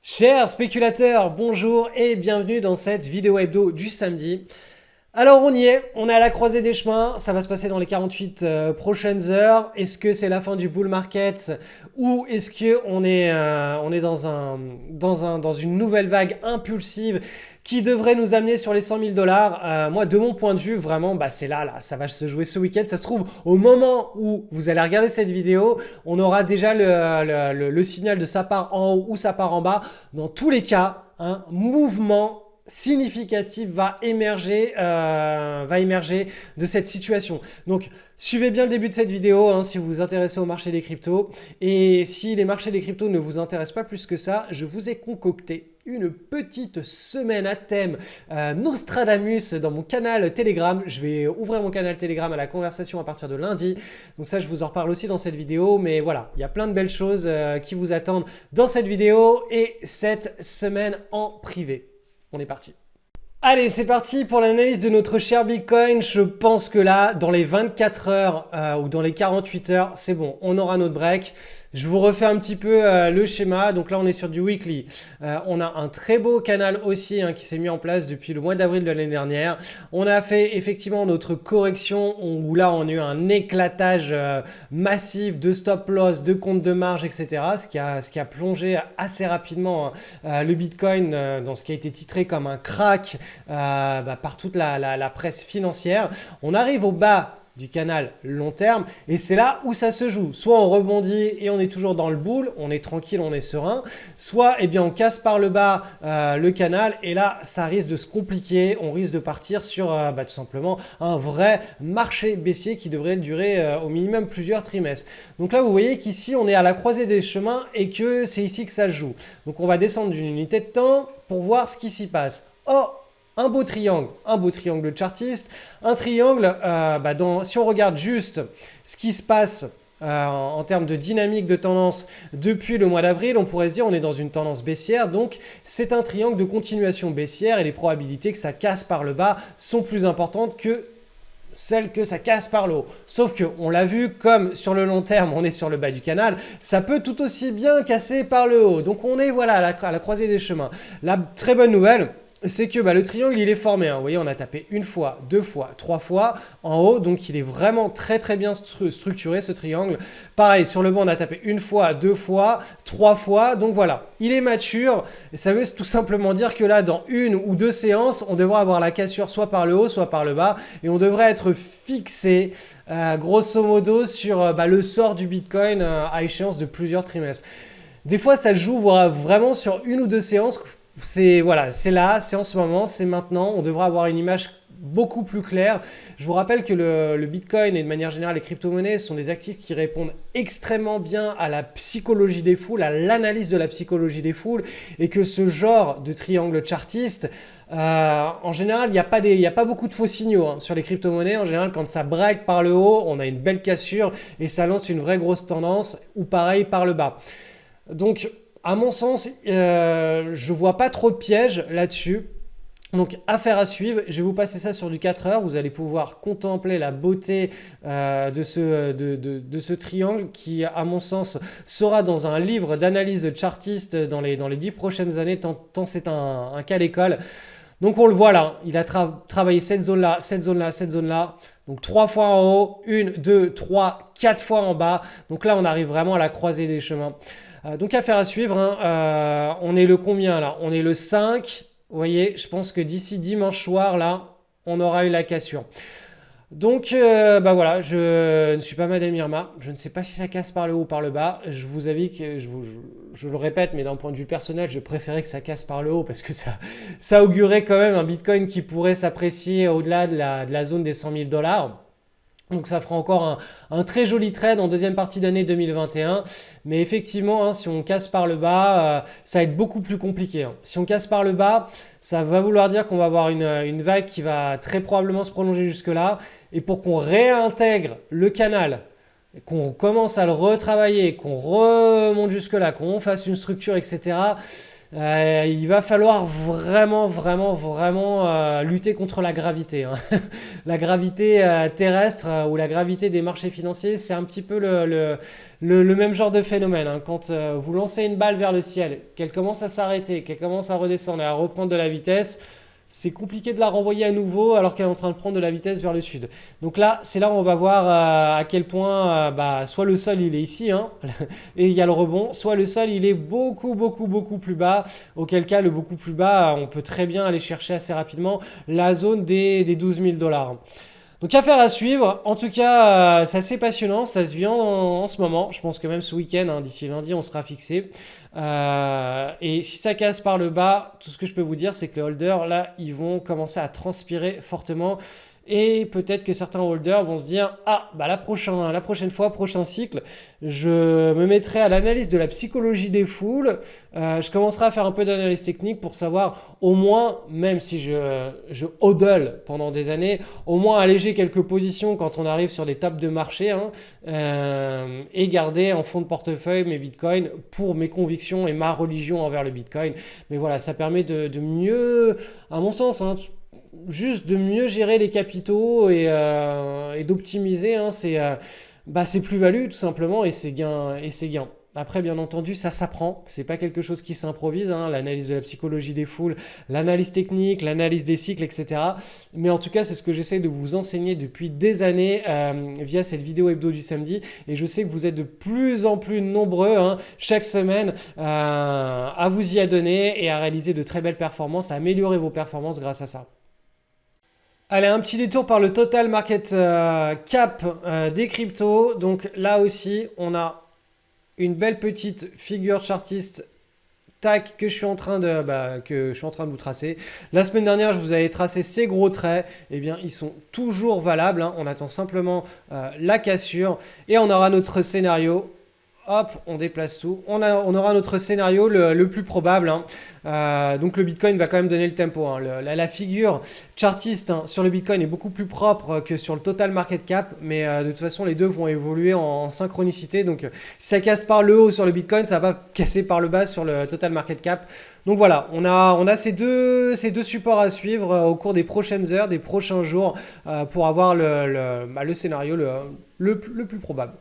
Chers spéculateurs, bonjour et bienvenue dans cette vidéo hebdo du samedi. Alors on y est, on est à la croisée des chemins, ça va se passer dans les 48 prochaines heures. Est-ce que c'est la fin du bull market ou est-ce que on est dans une nouvelle vague impulsive qui devrait nous amener sur les 100 000 dollars? Moi, de mon point de vue, vraiment, c'est là, ça va se jouer ce week-end. Ça se trouve, au moment où vous allez regarder cette vidéo, on aura déjà le signal de sa part en haut ou sa part en bas. Dans tous les cas, un mouvement significatif va émerger de cette situation. Donc, suivez bien le début de cette vidéo si vous vous intéressez au marché des cryptos. Et si les marchés des cryptos ne vous intéressent pas plus que ça, je vous ai concocté une petite semaine à thème Nostradamus dans mon canal Telegram. Je vais ouvrir mon canal Telegram à la conversation à partir de lundi. Donc ça, je vous en reparle aussi dans cette vidéo. Mais voilà, il y a plein de belles choses qui vous attendent dans cette vidéo et cette semaine en privé. On est parti. Allez, c'est parti pour l'analyse de notre cher Bitcoin. Je pense que là, dans les 24 heures ou dans les 48 heures, c'est bon, on aura notre break. Je vous refais un petit peu le schéma. Donc là, on est sur du weekly. On a un très beau canal haussier qui s'est mis en place depuis le mois d'avril de l'année dernière. On a fait effectivement notre correction où là, on a eu un éclatage massif de stop loss, de compte de marge, etc. Ce qui a plongé assez rapidement le Bitcoin dans ce qui a été titré comme un crack par toute la presse financière. On arrive au bas du canal long terme et c'est là où ça se joue. Soit on rebondit et on est toujours dans le bull, on est tranquille, on est serein, soit on casse par le bas le canal et là ça risque de se compliquer, on risque de partir sur tout simplement un vrai marché baissier qui devrait durer au minimum plusieurs trimestres. Donc là vous voyez qu'ici on est à la croisée des chemins et que c'est ici que ça se joue. Donc on va descendre d'une unité de temps pour voir ce qui s'y passe. Oh, un beau triangle chartiste, un triangle, si on regarde juste ce qui se passe en termes de dynamique de tendance depuis le mois d'avril, on pourrait se dire on est dans une tendance baissière, donc c'est un triangle de continuation baissière et les probabilités que ça casse par le bas sont plus importantes que celle que ça casse par le haut. Sauf que on l'a vu, comme sur le long terme, on est sur le bas du canal, ça peut tout aussi bien casser par le haut. Donc on est voilà à la croisée des chemins. La très bonne nouvelle, c'est que le triangle il est formé. Vous voyez, on a tapé une fois, deux fois, trois fois en haut, donc il est vraiment très très bien structuré ce triangle. Pareil, sur le bas on a tapé une fois, deux fois, trois fois, donc voilà, il est mature. Et ça veut tout simplement dire que là, dans une ou deux séances, on devrait avoir la cassure soit par le haut, soit par le bas, et on devrait être fixé grosso modo sur le sort du Bitcoin à échéance de plusieurs trimestres. Des fois, ça joue vraiment sur une ou deux séances. C'est là, c'est en ce moment, c'est maintenant. On devra avoir une image beaucoup plus claire. Je vous rappelle que le Bitcoin et de manière générale les crypto-monnaies sont des actifs qui répondent extrêmement bien à la psychologie des foules, à l'analyse de la psychologie des foules et que ce genre de triangle chartiste, en général, il n'y a pas beaucoup de faux signaux sur les crypto-monnaies. En général, quand ça break par le haut, on a une belle cassure et ça lance une vraie grosse tendance ou pareil par le bas. Donc, à mon sens, je vois pas trop de pièges là-dessus. Donc, affaire à suivre. Je vais vous passer ça sur du 4 heures. Vous allez pouvoir contempler la beauté de ce triangle qui, à mon sens, sera dans un livre d'analyse chartiste dans les 10 prochaines années, tant c'est un cas d'école. Donc, on le voit là. Il a travaillé cette zone-là, cette zone-là, cette zone-là. Donc 3 fois en haut, 1, 2, 3, 4 fois en bas. Donc là, on arrive vraiment à la croisée des chemins. Donc affaire à suivre, on est le combien là? On est le 5, vous voyez, je pense que d'ici dimanche soir là, on aura eu la cassure. Donc voilà, je ne suis pas Madame Irma, je ne sais pas si ça casse par le haut ou par le bas. Je vous avoue que je le répète, mais d'un point de vue personnel, je préférais que ça casse par le haut parce que ça augurait quand même un Bitcoin qui pourrait s'apprécier au-delà de la zone des 100 000 dollars. Donc ça fera encore un très joli trade en deuxième partie d'année 2021. Mais effectivement, si on casse par le bas, ça va être beaucoup plus compliqué. Si on casse par le bas, ça va vouloir dire qu'on va avoir une vague qui va très probablement se prolonger jusque-là. Et pour qu'on réintègre le canal, qu'on commence à le retravailler, qu'on remonte jusque-là, qu'on fasse une structure, etc., Il va falloir vraiment, vraiment, vraiment lutter contre la gravité, hein. La gravité terrestre ou la gravité des marchés financiers, c'est un petit peu le même genre de phénomène, hein. Quand vous lancez une balle vers le ciel, qu'elle commence à s'arrêter, qu'elle commence à redescendre et à reprendre de la vitesse, c'est compliqué de la renvoyer à nouveau alors qu'elle est en train de prendre de la vitesse vers le sud. Donc là, c'est là où on va voir à quel point soit le sol il est ici, hein, et il y a le rebond, soit le sol il est beaucoup, beaucoup, beaucoup plus bas, auquel cas le beaucoup plus bas, on peut très bien aller chercher assez rapidement la zone des 12 000 $. Donc affaire à suivre, en tout cas c'est assez passionnant, ça se vit en ce moment, je pense que même ce week-end, hein, d'ici lundi on sera fixé. Et si ça casse par le bas, tout ce que je peux vous dire c'est que les holders là ils vont commencer à transpirer fortement. Et peut-être que certains holders vont se dire ah bah la prochaine fois, prochain cycle, je me mettrai à l'analyse de la psychologie des foules. Je commencerai à faire un peu d'analyse technique pour savoir au moins, même si je hodl pendant des années, au moins alléger quelques positions quand on arrive sur des tops de marché, hein, et garder en fond de portefeuille mes bitcoins pour mes convictions et ma religion envers le bitcoin. Mais voilà, ça permet de mieux, à mon sens, hein, juste de mieux gérer les capitaux et d'optimiser, hein, ses plus-values tout simplement et ses gains. Après, bien entendu, ça s'apprend. C'est pas quelque chose qui s'improvise, hein, l'analyse de la psychologie des foules, l'analyse technique, l'analyse des cycles, etc. Mais en tout cas, c'est ce que j'essaie de vous enseigner depuis des années via cette vidéo hebdo du samedi. Et je sais que vous êtes de plus en plus nombreux, hein, chaque semaine à vous y adonner et à réaliser de très belles performances, à améliorer vos performances grâce à ça. Allez, un petit détour par le total market cap des cryptos. Donc là aussi, on a une belle petite figure chartiste tac que je suis en train de vous tracer. La semaine dernière, je vous avais tracé ces gros traits. Eh bien, ils sont toujours valables, hein. On attend simplement la cassure et on aura notre scénario. Hop, on déplace tout. On aura notre scénario le plus probable, hein. Donc le Bitcoin va quand même donner le tempo, hein. La figure chartiste, hein, sur le Bitcoin est beaucoup plus propre que sur le total market cap, mais de toute façon les deux vont évoluer en synchronicité. Donc si ça casse par le haut sur le Bitcoin, ça va casser par le bas sur le total market cap. Donc voilà, on a ces deux supports à suivre au cours des prochaines heures, des prochains jours, pour avoir le scénario le plus probable.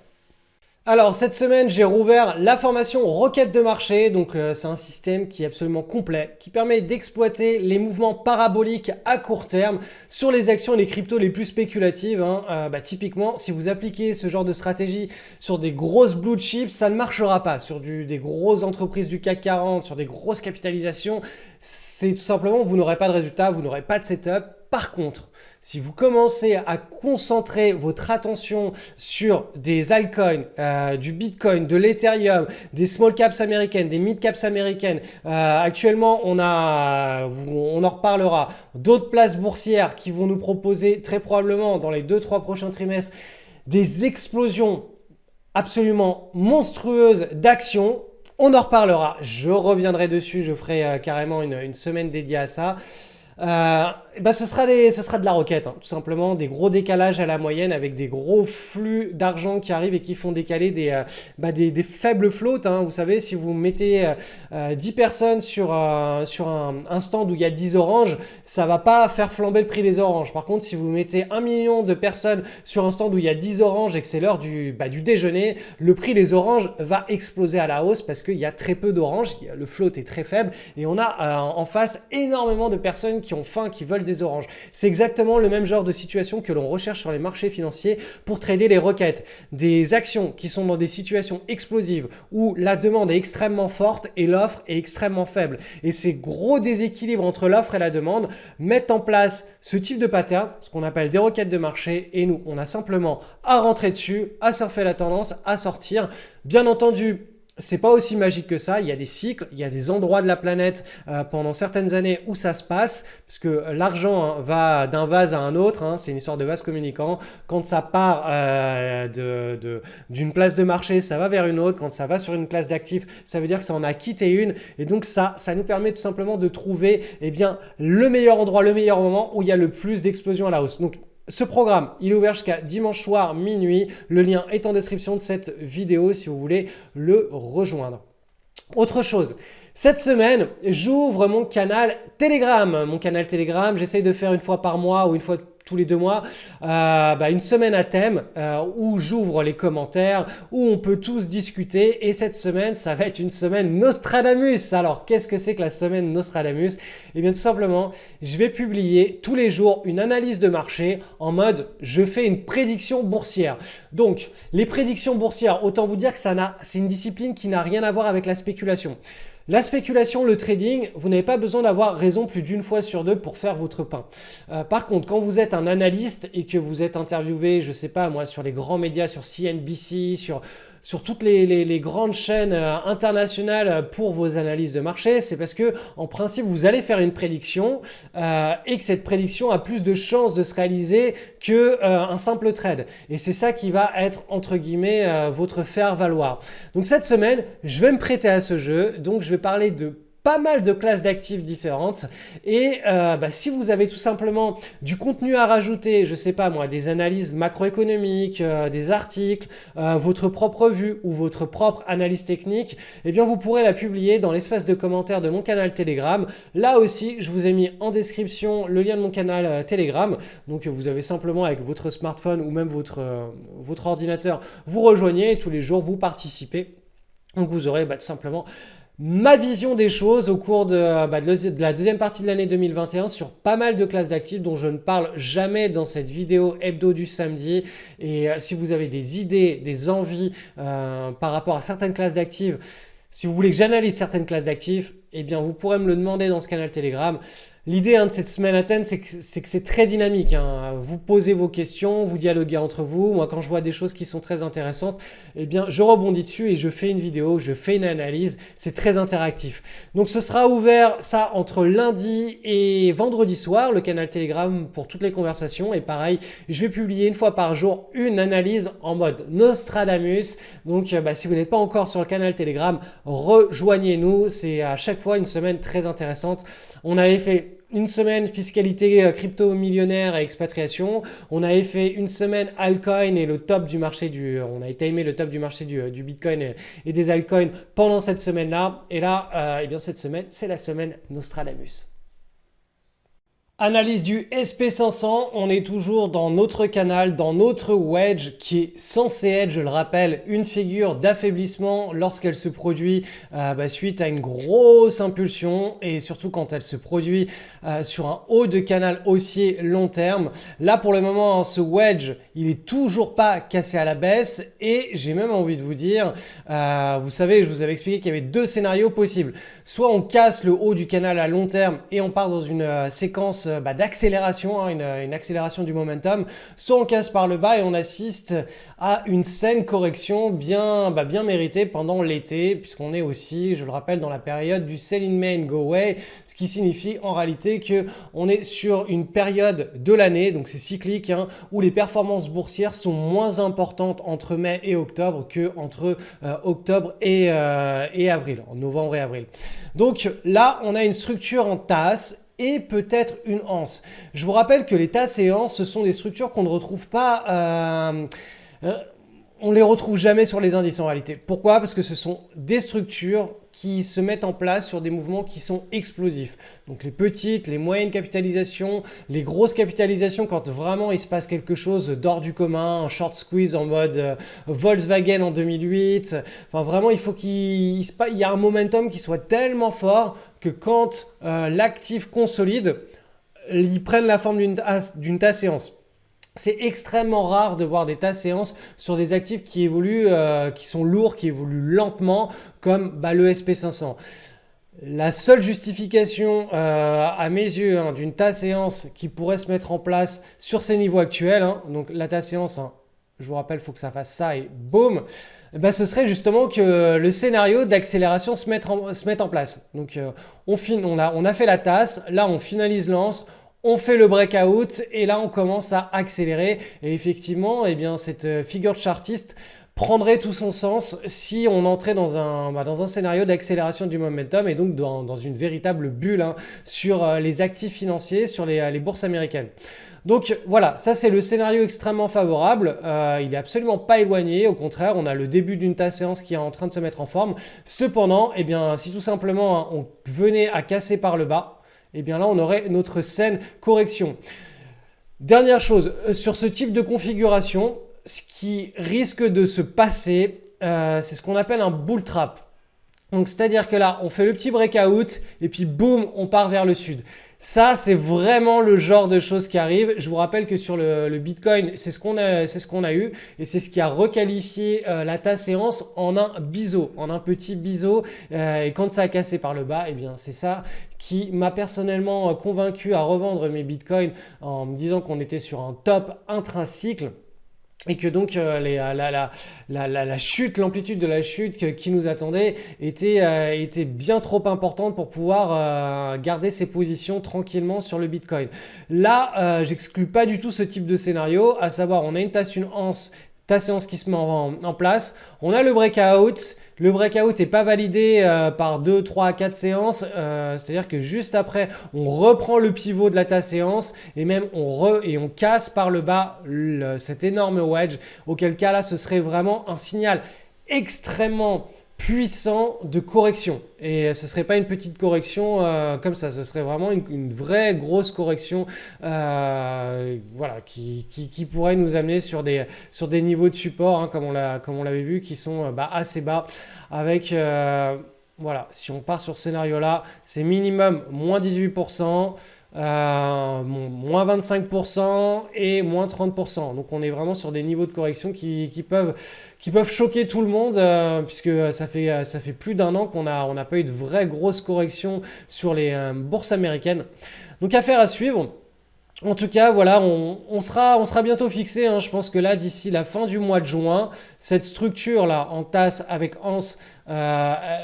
Alors cette semaine, j'ai rouvert la formation requête de marché. Donc c'est un système qui est absolument complet, qui permet d'exploiter les mouvements paraboliques à court terme sur les actions et les cryptos les plus spéculatives, hein. Typiquement, si vous appliquez ce genre de stratégie sur des grosses blue chips, ça ne marchera pas. Sur des grosses entreprises du CAC 40, sur des grosses capitalisations, c'est tout simplement, vous n'aurez pas de résultat, vous n'aurez pas de setup. Par contre, si vous commencez à concentrer votre attention sur des altcoins, du Bitcoin, de l'Ethereum, des small caps américaines, des mid caps américaines, actuellement on en reparlera, d'autres places boursières qui vont nous proposer très probablement dans les 2-3 prochains trimestres des explosions absolument monstrueuses d'actions. On en reparlera, je reviendrai dessus, je ferai carrément une semaine dédiée à ça. Ce sera de la requête, hein, tout simplement, des gros décalages à la moyenne avec des gros flux d'argent qui arrivent et qui font décaler des faibles flottes, hein. Vous savez, si vous mettez 10 personnes sur un stand où il y a 10 oranges, ça va pas faire flamber le prix des oranges. Par contre, si vous mettez 1 million de personnes sur un stand où il y a 10 oranges et que c'est l'heure du déjeuner, le prix des oranges va exploser à la hausse parce qu'il y a très peu d'oranges, le float est très faible et on a en face énormément de personnes qui ont faim, qui veulent des oranges. C'est exactement le même genre de situation que l'on recherche sur les marchés financiers pour trader les requêtes. Des actions qui sont dans des situations explosives où la demande est extrêmement forte et l'offre est extrêmement faible. Et ces gros déséquilibres entre l'offre et la demande mettent en place ce type de pattern, ce qu'on appelle des requêtes de marché. Et nous, on a simplement à rentrer dessus, à surfer la tendance, à sortir. Bien entendu, c'est pas aussi magique que ça, il y a des cycles, il y a des endroits de la planète pendant certaines années où ça se passe, parce que l'argent, hein, va d'un vase à un autre, hein, c'est une histoire de vase communicant. Quand ça part d'une place de marché, ça va vers une autre. Quand ça va sur une classe d'actifs, ça veut dire que ça en a quitté une. Et donc ça nous permet tout simplement de trouver le meilleur endroit, le meilleur moment où il y a le plus d'explosion à la hausse. Donc ce programme, il est ouvert jusqu'à dimanche soir minuit. Le lien est en description de cette vidéo si vous voulez le rejoindre. Autre chose, cette semaine, j'ouvre mon canal Telegram. Mon canal Telegram, j'essaye de faire une fois par mois ou une fois tous les 2 mois, une semaine à thème où j'ouvre les commentaires, où on peut tous discuter. Et cette semaine, ça va être une semaine Nostradamus. Alors, qu'est-ce que c'est que la semaine Nostradamus? Eh bien, tout simplement, je vais publier tous les jours une analyse de marché en mode je fais une prédiction boursière. Donc, les prédictions boursières, autant vous dire que c'est une discipline qui n'a rien à voir avec la spéculation. La spéculation, le trading, vous n'avez pas besoin d'avoir raison plus d'une fois sur deux pour faire votre pain. Par contre, quand vous êtes un analyste et que vous êtes interviewé, je sais pas moi, sur les grands médias, sur CNBC, sur toutes les grandes chaînes internationales pour vos analyses de marché, c'est parce que en principe vous allez faire une prédiction et que cette prédiction a plus de chances de se réaliser que un simple trade. Et c'est ça qui va être entre guillemets votre faire valoir. Donc cette semaine, je vais me prêter à ce jeu. Donc je vais parler de pas mal de classes d'actifs différentes et si vous avez tout simplement du contenu à rajouter, je sais pas moi, des analyses macroéconomiques, des articles, votre propre vue ou votre propre analyse technique, eh bien vous pourrez la publier dans l'espace de commentaires de mon canal Telegram. Là aussi, je vous ai mis en description le lien de mon canal Telegram. Donc vous avez simplement avec votre smartphone ou même votre ordinateur, vous rejoignez et tous les jours vous participez. Donc vous aurez tout simplement ma vision des choses au cours de la deuxième partie de l'année 2021 sur pas mal de classes d'actifs dont je ne parle jamais dans cette vidéo hebdo du samedi. Et si vous avez des idées, des envies par rapport à certaines classes d'actifs, si vous voulez que j'analyse certaines classes d'actifs, eh bien vous pourrez me le demander dans ce canal Telegram. L'idée de cette semaine à thème, c'est que c'est très dynamique. Vous posez vos questions, vous dialoguez entre vous. Moi, quand je vois des choses qui sont très intéressantes, eh bien, je rebondis dessus et je fais une vidéo, je fais une analyse. C'est très interactif. Donc, ce sera ouvert, ça, entre lundi et vendredi soir, le canal Telegram pour toutes les conversations. Et pareil, je vais publier une fois par jour une analyse en mode Nostradamus. Donc, si vous n'êtes pas encore sur le canal Telegram, rejoignez-nous. C'est à chaque fois une semaine très intéressante. On avait fait une semaine fiscalité crypto millionnaire et expatriation. On avait fait une semaine altcoin et le top du marché on a timé le top du marché du Bitcoin et des altcoins pendant cette semaine-là. Et là, cette semaine, c'est la semaine Nostradamus. Analyse du SP500, on est toujours dans notre canal, dans notre wedge qui est censé être, je le rappelle, une figure d'affaiblissement lorsqu'elle se produit suite à une grosse impulsion et surtout quand elle se produit sur un haut de canal haussier long terme. Là pour le moment, ce wedge, il est toujours pas cassé à la baisse et j'ai même envie de vous dire, vous savez, je vous avais expliqué qu'il y avait deux scénarios possibles. Soit on casse le haut du canal à long terme et on part dans une séquence d'accélération, une accélération du momentum, soit on casse par le bas et on assiste à une saine correction bien méritée pendant l'été, puisqu'on est aussi, je le rappelle, dans la période du sell in May and go away, ce qui signifie en réalité qu'on est sur une période de l'année, donc c'est cyclique, où les performances boursières sont moins importantes entre mai et octobre que entre octobre et avril, en novembre et avril. Donc là, on a une structure en tasse et peut-être une anse. Je vous rappelle que les tasses et anses, ce sont des structures qu'on ne retrouve pas, on ne les retrouve jamais sur les indices en réalité. Pourquoi? Parce que ce sont des structures qui se mettent en place sur des mouvements qui sont explosifs. Donc les petites, les moyennes capitalisations, les grosses capitalisations quand vraiment il se passe quelque chose d'hors du commun, un short squeeze en mode Volkswagen en 2008. Enfin vraiment, il faut qu'il y a un momentum qui soit tellement fort que quand l'actif consolide, ils prennent la forme d'une tasse séance. C'est extrêmement rare de voir des tas séances sur des actifs qui évoluent, qui sont lourds, qui évoluent lentement, comme le SP500. La seule justification à mes yeux d'une tas séance qui pourrait se mettre en place sur ces niveaux actuels, donc la tas séance, je vous rappelle, il faut que ça fasse ça et boum, ce serait justement que le scénario d'accélération se mette en place. Donc on a fait la tasse, là on finalise l'anse, on fait le breakout et là on commence à accélérer et effectivement cette figure de chartiste prendrait tout son sens si on entrait dans un scénario d'accélération du momentum et donc dans une véritable bulle hein, sur les actifs financiers, sur les bourses américaines. Donc voilà, ça c'est le scénario extrêmement favorable, il n'est absolument pas éloigné, au contraire on a le début d'une tasse séance qui est en train de se mettre en forme. Cependant, eh bien, si tout simplement hein, on venait à casser par le bas, eh bien là on aurait notre saine correction. Dernière chose, sur ce type de configuration, ce qui risque de se passer, c'est ce qu'on appelle un bull trap. Donc c'est-à-dire que là, on fait le petit breakout et puis boum, on part vers le sud. Ça, c'est vraiment le genre de choses qui arrivent. Je vous rappelle que sur le Bitcoin, c'est ce qu'on a eu et c'est ce qui a requalifié la tasse séance en un biseau, en un petit biseau. Et quand ça a cassé par le bas, eh bien c'est ça qui m'a personnellement convaincu à revendre mes Bitcoins en me disant qu'on était sur un top intracycle. Et que donc la chute, l'amplitude de la chute qui nous attendait était bien trop importante pour pouvoir garder ses positions tranquillement sur le Bitcoin. Là, j'exclus pas du tout ce type de scénario, à savoir on a une tasse séance qui se met en place, on a le breakout. Le breakout n'est pas validé par 2, 3, 4 séances, c'est-à-dire que juste après, on reprend le pivot de la tasse séance et même on casse par le bas cet énorme wedge, auquel cas là, ce serait vraiment un signal extrêmement puissant de correction. Et ce ne serait pas une petite correction comme ça, ce serait vraiment une vraie grosse correction voilà, qui pourrait nous amener sur des niveaux de support, hein, comme on l'avait vu, qui sont assez bas. Avec, voilà, si on part sur ce scénario-là, c'est minimum moins 18%. Moins 25% et moins 30%. Donc on est vraiment sur des niveaux de correction qui peuvent choquer tout le monde puisque ça fait plus d'un an qu'on n'a pas eu de vraie grosse correction sur les bourses américaines. Donc affaire à suivre. En tout cas, voilà, on sera bientôt fixé. Hein. Je pense que là, d'ici la fin du mois de juin, cette structure-là en tasse avec anse,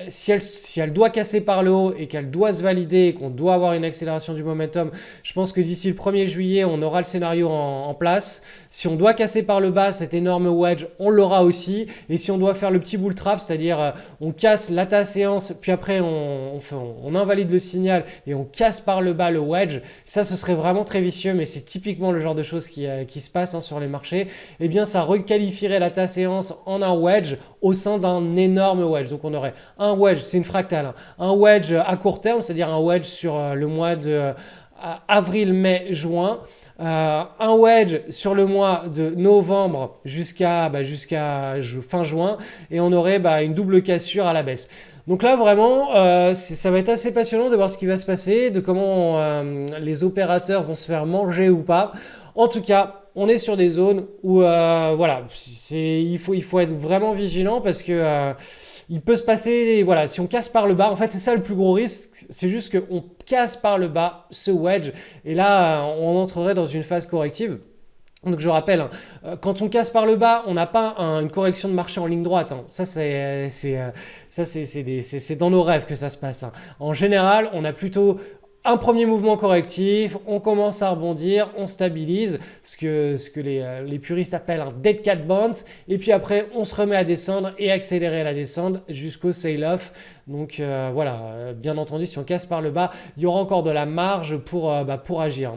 si elle doit casser par le haut et qu'elle doit se valider et qu'on doit avoir une accélération du momentum, je pense que d'ici le 1er juillet, on aura le scénario en place. Si on doit casser par le bas cet énorme wedge, on l'aura aussi. Et si on doit faire le petit bull trap, c'est-à-dire on casse la tasse séance, puis après on invalide le signal et on casse par le bas le wedge, ça ce serait vraiment très vicieux, mais c'est typiquement le genre de choses qui se passe hein, sur les marchés. Eh bien ça requalifierait la tasse séance en un wedge au sein d'un énorme wedge. Donc on aurait un wedge, c'est une fractale, hein, un wedge à court terme, c'est-à-dire un wedge sur le mois de avril, mai, juin, un wedge sur le mois de novembre jusqu'à fin juin, et on aurait une double cassure à la baisse. Donc là vraiment, ça va être assez passionnant de voir ce qui va se passer, de comment les opérateurs vont se faire manger ou pas. En tout cas, on est sur des zones où voilà, il faut être vraiment vigilant parce que il peut se passer, voilà, si on casse par le bas, en fait c'est ça le plus gros risque, c'est juste qu'on casse par le bas ce wedge et là on entrerait dans une phase corrective. Donc je rappelle, hein, quand on casse par le bas, on n'a pas une correction de marché en ligne droite. Hein. Ça c'est dans nos rêves que ça se passe. Hein. En général, on a plutôt un premier mouvement correctif, on commence à rebondir, on stabilise, ce que les puristes appellent un dead cat bounce, et puis après on se remet à descendre et accélérer la descente jusqu'au sell-off. Donc voilà, bien entendu, si on casse par le bas, il y aura encore de la marge pour agir.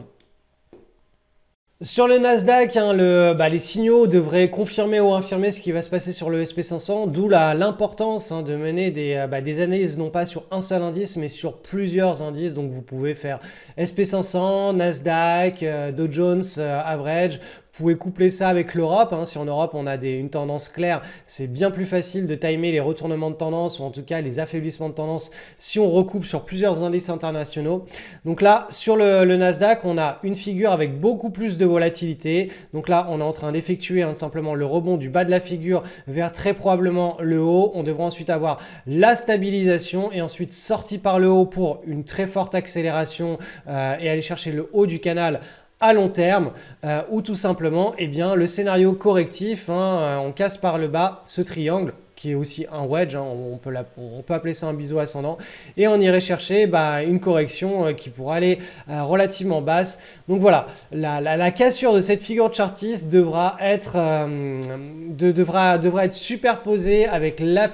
Sur le Nasdaq, hein, les signaux devraient confirmer ou infirmer ce qui va se passer sur le SP500, d'où l'importance hein, de mener des analyses non pas sur un seul indice, mais sur plusieurs indices. Donc vous pouvez faire SP500, Nasdaq, Dow Jones, Average. Vous pouvez coupler ça avec l'Europe. Hein. Si en Europe on a une tendance claire, c'est bien plus facile de timer les retournements de tendance ou en tout cas les affaiblissements de tendance si on recoupe sur plusieurs indices internationaux. Donc là, sur le Nasdaq, on a une figure avec beaucoup plus de volatilité. Donc là, on est en train d'effectuer simplement le rebond du bas de la figure vers très probablement le haut. On devra ensuite avoir la stabilisation et ensuite sortie par le haut pour une très forte accélération et aller chercher le haut du canal à long terme ou tout simplement le scénario correctif, hein, on casse par le bas ce triangle qui est aussi un wedge, hein, on peut appeler ça un biseau ascendant, et on irait chercher une correction qui pourrait aller relativement basse. Donc voilà, la cassure de cette figure chartiste devra être superposée avec la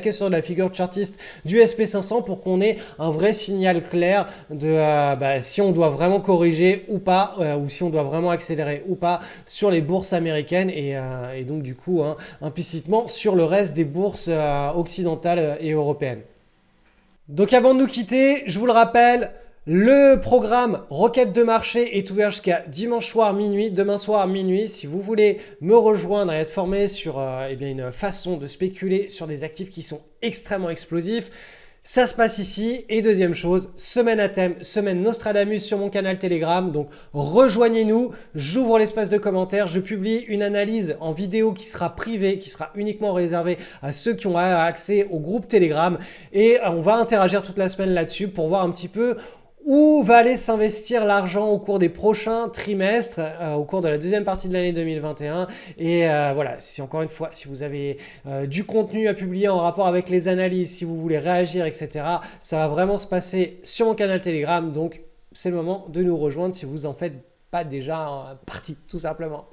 cassure de la figure chartiste du SP500 pour qu'on ait un vrai signal clair de si on doit vraiment corriger ou pas, ou si on doit vraiment accélérer ou pas sur les bourses américaines et donc du coup implicitement sur le reste des bourses occidentales et européennes. Donc avant de nous quitter, je vous le rappelle, le programme Requête de marché est ouvert jusqu'à dimanche soir minuit, demain soir minuit. Si vous voulez me rejoindre et être formé sur une façon de spéculer sur des actifs qui sont extrêmement explosifs, ça se passe ici. Et deuxième chose, semaine à thème, semaine Nostradamus sur mon canal Telegram. Donc rejoignez-nous, j'ouvre l'espace de commentaires, je publie une analyse en vidéo qui sera privée, qui sera uniquement réservée à ceux qui ont accès au groupe Telegram. Et on va interagir toute la semaine là-dessus pour voir un petit peu où va aller s'investir l'argent au cours des prochains trimestres, au cours de la deuxième partie de l'année 2021. Et voilà, si encore une fois, si vous avez du contenu à publier en rapport avec les analyses, si vous voulez réagir, etc., ça va vraiment se passer sur mon canal Telegram. Donc, c'est le moment de nous rejoindre si vous en faites pas déjà partie, tout simplement.